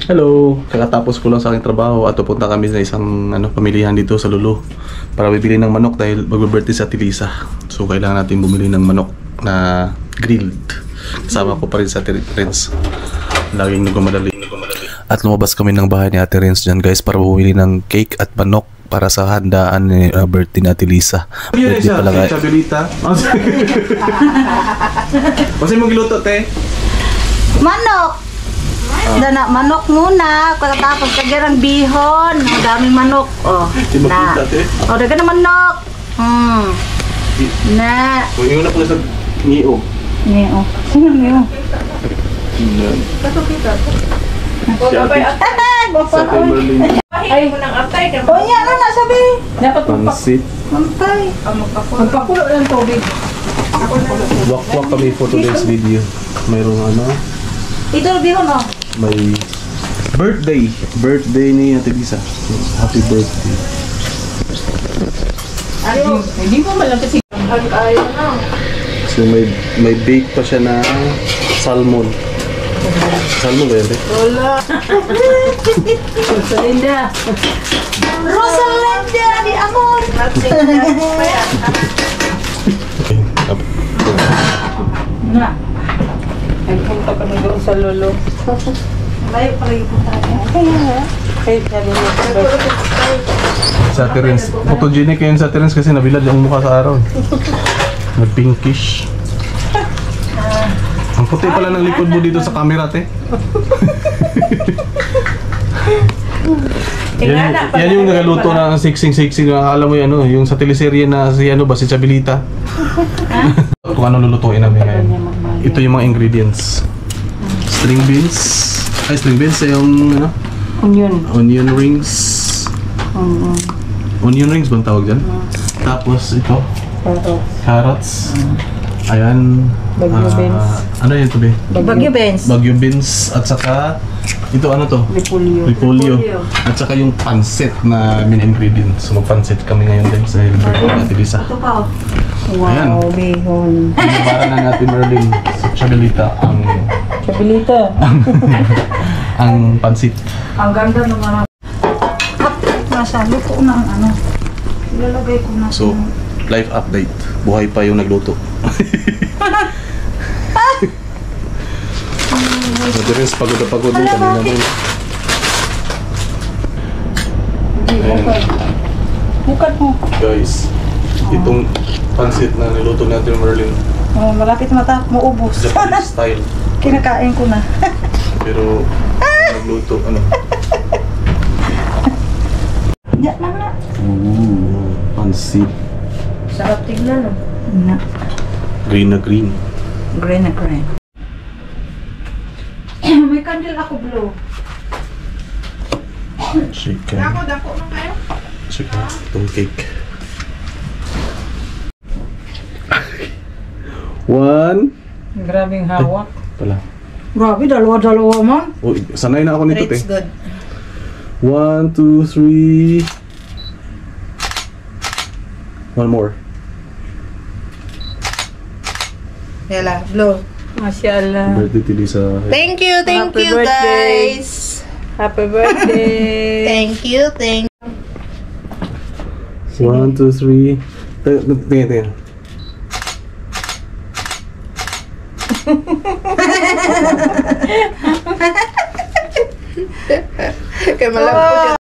Hello! Kakatapos ko lang sa aking trabaho at pupunta kami sa isang pamilihan dito sa Lulu para bibili ng manok dahil mag-birthday sa Ate Lisa. So kailangan natin bumili ng manok na grilled. Kasama ko pa rin sa Ate Renz. Laging nagmamadali. At lumabas kami ng bahay ni Ate Renz dyan guys para bumili ng cake at manok para sa handaan ni birthday ni Ate Lisa. Birthday pala guys. Kasi mo giluto te? Manok! Dana, manok muna. Pagkatapos kagirang bihon. Ang daming manok. Oh, na. Oh, daga na manok. Na. Kung yun na pala sa Nio. Nio. Sino Nio? Kato kita. Sa Timberlane. Ay, mo nang apay. O, yan na nasabi. Dapat pansit. Mampay. Magpakulo ng tubig. Walk kami for today's video. Mayroong Ito bihon o. May birthday ni Ate Lisa. Happy birthday. Hindi ko malang kasi ayaw na. So may bake pa siya na salmon. Salmon ba yan? Wala. Rosalinda. Rosalinda di amor. Na. Ay punta ka na doon sa lolo. Layo pala yung punta niya. Kaya sabi niya. Sa Ate Renz. Photogenic yun sa Ate Renz kasi nabilad yung mukha sa araw. Nag-pinkish. Ang puti pala ng likod mo dito sa camera, te. yan yung nagaluto na siksing-siksing. Akala mo yung yung sa teleserye na si si Chabelita. Kung ano lulutuin namin ngayon. Ito yung mga ingredients. String beans. Ay, string beans yung onion rings. Onion rings bang tawag dyan? Tapos ito. Carrots. Ayan. Bagyo beans. Ano yun ito, be? Bagyo beans. Bagyo beans. At saka ito ano to? Repolyo. At saka yung pansit na main ingredients. So magpansit kami ngayon din sa birthday ni Ate Lisa. Ito pa. Ayan. Wow, bihon. Para na natin Merlin sa Chabelita ang pansit. Ang ganda ng mga masabi ko na ang ilalagay ko na. So, life update. Buhay pa yung nagluto. Madalas pagod na pagod din kami naman. Bukat mo. Guys, itong pansit na niluto natin Merlin. Malapit maubos. Japanese style. Kinakain ko na. Pero nagluto Yan na nga. Pansit. Sarap tignan no. Green na green. Green na green. May candle ako blue. Chicken. Dako na kayo. Chicken. Itong cake. One. Grabing hawak. Pala. Grabe, dalawa-dalawa man. Oh, sanay na ako nito, te. It's good. 1, 2, 3. One more. Yala, blow. Masyaallah. Birthday to Lisa. Thank you guys. Happy birthday. Thank you. 1, 2, 3. Tingnan. Kaya malapot